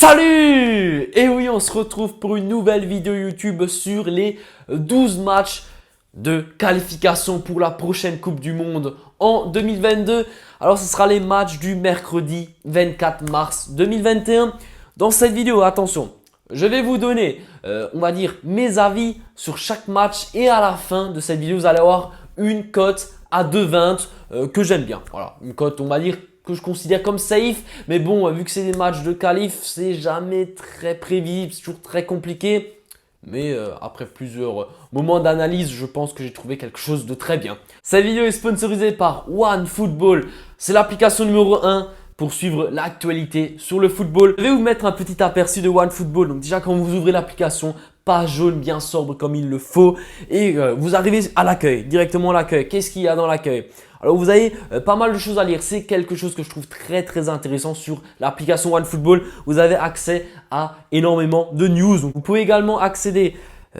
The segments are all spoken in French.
Salut! Et oui, on se retrouve pour une nouvelle vidéo YouTube sur les 12 matchs de qualification pour la prochaine Coupe du Monde en 2022. Alors, ce sera les matchs du mercredi 24 mars 2021. Dans cette vidéo, attention, je vais vous donner, on va dire, mes avis sur chaque match. Et à la fin de cette vidéo, vous allez avoir une cote à 2,20 que j'aime bien. Voilà, une cote, on va dire, que je considère comme safe. Mais bon, vu que c'est des matchs de qualif, c'est jamais très prévisible, c'est toujours très compliqué. Mais après plusieurs moments d'analyse, je pense que j'ai trouvé quelque chose de très bien. Cette vidéo est sponsorisée par OneFootball. C'est l'application numéro 1 pour suivre l'actualité sur le football. Je vais vous mettre un petit aperçu de OneFootball. Donc déjà, quand vous ouvrez l'application, page jaune bien sobre comme il le faut. Et vous arrivez à l'accueil, directement à l'accueil. Qu'est-ce qu'il y a dans l'accueil ? Alors vous avez pas mal de choses à lire, c'est quelque chose que je trouve très intéressant sur l'application OneFootball. Vous avez accès à énormément de news. Donc, vous pouvez également accéder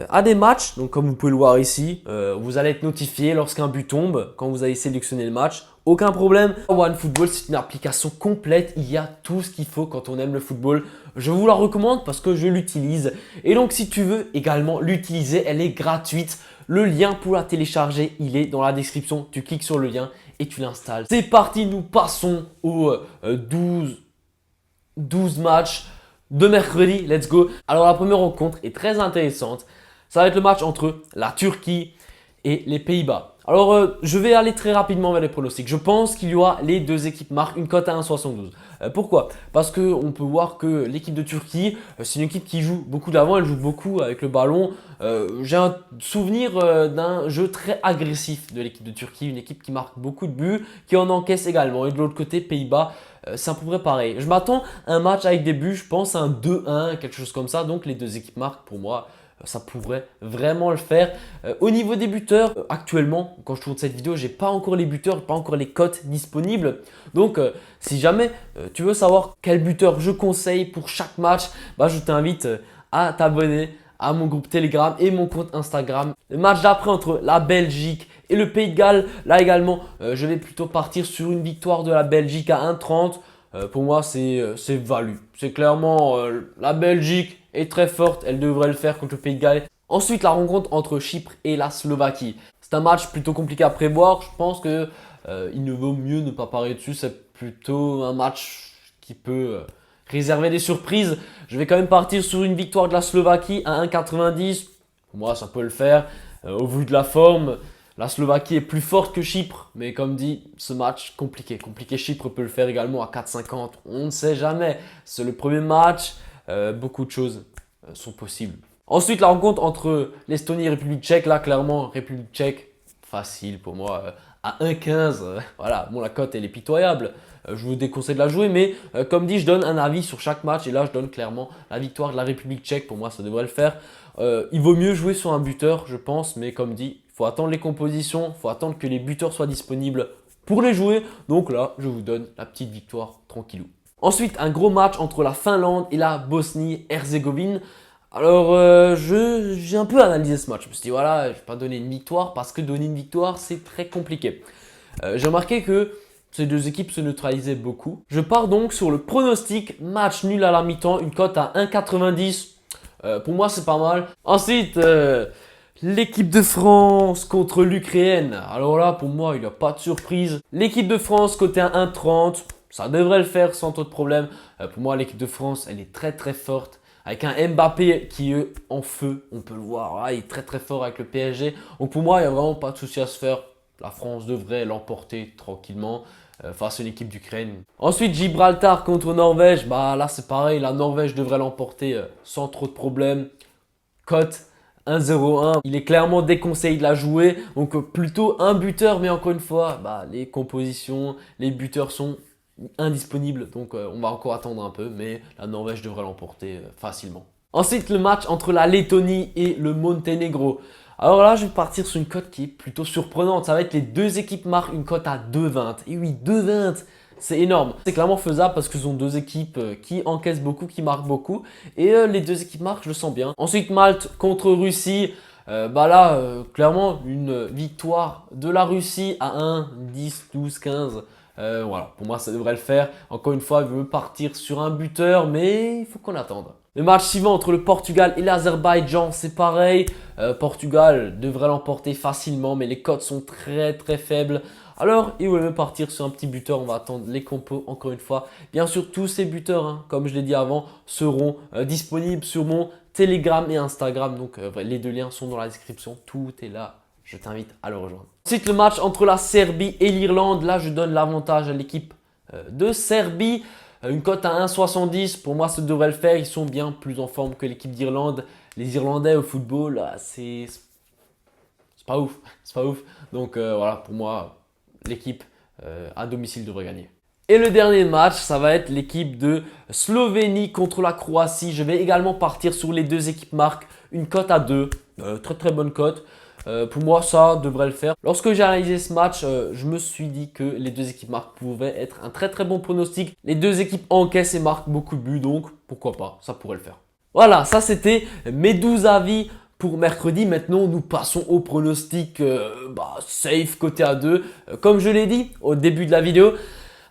à des matchs, donc comme vous pouvez le voir ici, vous allez être notifié lorsqu'un but tombe quand vous avez sélectionné le match. Aucun problème. OneFootball, c'est une application complète, il y a tout ce qu'il faut quand on aime le football. Je vous la recommande parce que je l'utilise. Et donc si tu veux également l'utiliser, elle est gratuite. Le lien pour la télécharger, il est dans la description. Tu cliques sur le lien et tu l'installes. C'est parti, nous passons aux 12 matchs de mercredi. Let's go. Alors la première rencontre est très intéressante. Ça va être le match entre la Turquie et les Pays-Bas. Alors, je vais aller très rapidement vers les pronostics. Je pense qu'il y aura les deux équipes marquent une cote à 1,72. Pourquoi ? Parce qu'on peut voir que l'équipe de Turquie, c'est une équipe qui joue beaucoup d'avant, elle joue beaucoup avec le ballon. J'ai un souvenir d'un jeu très agressif de l'équipe de Turquie, une équipe qui marque beaucoup de buts, qui en encaisse également. Et de l'autre côté, Pays-Bas, c'est à peu près pareil. Je m'attends à un match avec des buts, je pense à un 2-1, quelque chose comme ça. Donc, les deux équipes marquent pour moi. Ça pourrait vraiment le faire. Au niveau des buteurs, actuellement, quand je tourne cette vidéo, j'ai pas encore les buteurs, pas encore les cotes disponibles. Donc, si jamais tu veux savoir quel buteur je conseille pour chaque match, je t'invite à t'abonner à mon groupe Telegram et mon compte Instagram. Le match d'après entre la Belgique et le Pays de Galles, là également, je vais plutôt partir sur une victoire de la Belgique à 1,30. Pour moi, c'est value. C'est clairement la Belgique est très forte. Elle devrait le faire contre le Pays de Galles. Ensuite, la rencontre entre Chypre et la Slovaquie. C'est un match plutôt compliqué à prévoir. Je pense que il ne vaut mieux ne pas parier dessus. C'est plutôt un match qui peut réserver des surprises. Je vais quand même partir sur une victoire de la Slovaquie à 1,90. Pour moi, ça peut le faire. Au vu de la forme, la Slovaquie est plus forte que Chypre, mais comme dit, ce match compliqué. Chypre peut le faire également à 4,50. On ne sait jamais. C'est le premier match. Beaucoup de choses sont possibles. Ensuite, la rencontre entre l'Estonie et la République tchèque. Là, clairement, République tchèque, facile pour moi. À 1,15. Voilà, bon, la cote, elle est pitoyable. Je vous déconseille de la jouer, mais comme dit, je donne un avis sur chaque match. Et là, je donne clairement la victoire de la République tchèque. Pour moi, ça devrait le faire. Il vaut mieux jouer sur un buteur, je pense. Mais comme dit, il faut attendre les compositions. Il faut attendre que les buteurs soient disponibles pour les jouer. Donc là, je vous donne la petite victoire tranquillou. Ensuite, un gros match entre la Finlande et la Bosnie-Herzégovine. Alors, j'ai un peu analysé ce match. Je me suis dit, voilà, je ne vais pas donner une victoire parce que donner une victoire, c'est très compliqué. J'ai remarqué que ces deux équipes se neutralisaient beaucoup. Je pars donc sur le pronostic match nul à la mi-temps, une cote à 1,90. Pour moi, c'est pas mal. Ensuite, l'équipe de France contre l'Ukraine. Alors là, pour moi, il n'y a pas de surprise. L'équipe de France côté à 1,30. Ça devrait le faire sans trop de problème. Pour moi, l'équipe de France, elle est très forte. Avec un Mbappé qui est en feu, on peut le voir. Il est très fort avec le PSG. Donc pour moi, il n'y a vraiment pas de souci à se faire. La France devrait l'emporter tranquillement face à une équipe d'Ukraine. Ensuite, Gibraltar contre Norvège. Là, c'est pareil. La Norvège devrait l'emporter sans trop de problème. Cote 1,01. Il est clairement déconseillé de la jouer. Donc plutôt un buteur. Mais encore une fois, les compositions, les buteurs sont indisponible, donc on va encore attendre un peu, mais la Norvège devrait l'emporter facilement. Ensuite, le match entre la Lettonie et le Monténégro. Alors là, je vais partir sur une cote qui est plutôt surprenante. Ça va être les deux équipes marquent une cote à 2,20. Et oui, 2,20, c'est énorme. C'est clairement faisable parce que ce sont deux équipes qui encaissent beaucoup, qui marquent beaucoup. Et les deux équipes marquent, je le sens bien. Ensuite, Malte contre Russie. Clairement, une victoire de la Russie à 1, 10, 12, 15. Voilà, pour moi ça devrait le faire. Encore une fois, il veut partir sur un buteur, mais il faut qu'on attende. Le match suivant entre le Portugal et l'Azerbaïdjan, c'est pareil. Portugal devrait l'emporter facilement, mais les cotes sont très très faibles. Alors, il voulait même partir sur un petit buteur. On va attendre les compos encore une fois. Bien sûr, tous ces buteurs, hein, comme je l'ai dit avant, seront disponibles sur mon Telegram et Instagram. Donc, les deux liens sont dans la description. Tout est là. Je t'invite à le rejoindre. Ensuite, le match entre la Serbie et l'Irlande. Là, je donne l'avantage à l'équipe de Serbie. Une cote à 1,70, pour moi, ça devrait le faire. Ils sont bien plus en forme que l'équipe d'Irlande. Les Irlandais au football, c'est pas ouf. C'est pas ouf. Donc voilà, pour moi, l'équipe à domicile devrait gagner. Et le dernier match, ça va être l'équipe de Slovénie contre la Croatie. Je vais également partir sur les deux équipes marques. Une cote à 2, très très bonne cote. Pour moi, ça devrait le faire. Lorsque j'ai analysé ce match, je me suis dit que les deux équipes marques pouvaient être un très très bon pronostic. Les deux équipes encaissent et marquent beaucoup de buts, donc pourquoi pas, ça pourrait le faire. Voilà, ça c'était mes 12 avis pour mercredi. Maintenant, nous passons au pronostic safe côté A2. Comme je l'ai dit au début de la vidéo.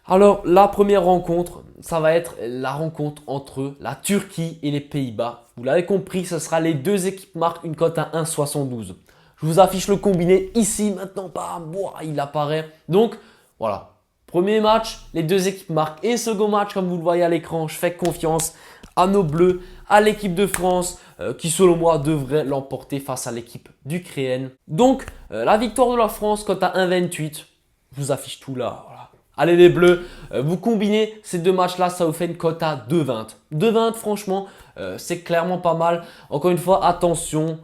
Alors, la première rencontre, ça va être la rencontre entre la Turquie et les Pays-Bas. Vous l'avez compris, ce sera les deux équipes marquent une cote à 1,72. Je vous affiche le combiné ici, maintenant, bam, il apparaît. Donc, voilà. Premier match, les deux équipes marquent. Et second match, comme vous le voyez à l'écran, je fais confiance à nos Bleus, à l'équipe de France, qui selon moi devrait l'emporter face à l'équipe d'Ukraine. Donc, la victoire de la France, cote à 1,28. Je vous affiche tout là, voilà. Allez les Bleus, vous combinez ces deux matchs-là, ça vous fait une cote à 2,20. 2,20 franchement, c'est clairement pas mal. Encore une fois, attention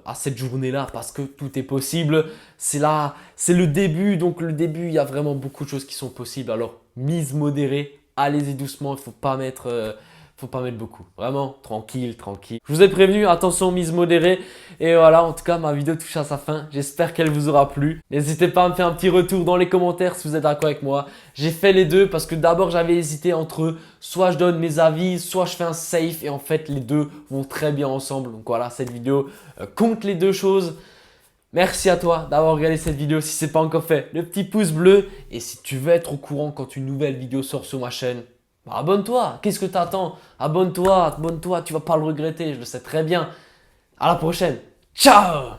à cette journée-là parce que tout est possible. C'est là, c'est le début. Donc le début, il y a vraiment beaucoup de choses qui sont possibles. Alors mise modérée, allez-y doucement, il ne faut pas mettre beaucoup. Vraiment, tranquille, tranquille. Je vous ai prévenu, attention, mise modérée. Et voilà, en tout cas, ma vidéo touche à sa fin. J'espère qu'elle vous aura plu. N'hésitez pas à me faire un petit retour dans les commentaires si vous êtes d'accord avec moi. J'ai fait les deux parce que d'abord, j'avais hésité entre soit je donne mes avis, soit je fais un safe. Et en fait, les deux vont très bien ensemble. Donc voilà, cette vidéo compte les deux choses. Merci à toi d'avoir regardé cette vidéo. Si ce n'est pas encore fait, le petit pouce bleu. Et si tu veux être au courant quand une nouvelle vidéo sort sur ma chaîne, abonne-toi, qu'est-ce que t'attends? Abonne-toi, tu vas pas le regretter, je le sais très bien. À la prochaine, ciao!